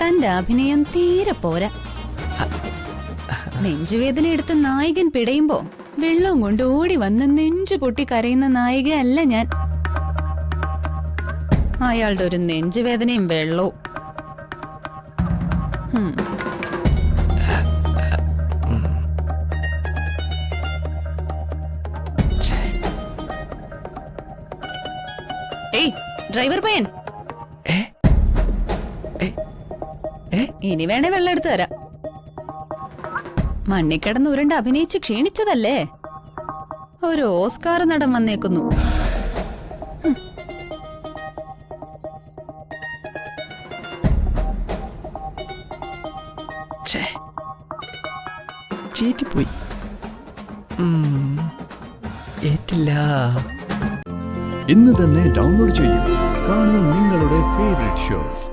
തന്റെ അഭിനയം തീരെ പോരാ. നെഞ്ചുവേദന എടുത്ത് നായകൻ പിടയുമ്പോ വെള്ളം കൊണ്ട് ഓടി വന്ന് നെഞ്ചു പൊട്ടി കരയുന്ന നായികയല്ല ഞാൻ. അയാളുടെ ഒരു നെഞ്ചുവേദനയും വെള്ളവും. ഏയ് ഡ്രൈവർ പയ്യൻ, ഇനി വേണേ വെള്ളം എടുത്തു തരാം. മണ്ണിക്കിടന്ന് ഉരുണ്ട് അഭിനയിച്ച് ക്ഷീണിച്ചതല്ലേ? ഒരു ഓസ്കാർ നടൻ വന്നേക്കുന്നു. ചീറ്റിപ്പോയി. ഏറ്റില്ല. ഇന്ന് തന്നെ ഡൗൺലോഡ് ചെയ്യൂ. കാണൂ നിങ്ങളുടെ ഫേവറേറ്റ് ഷോസ്.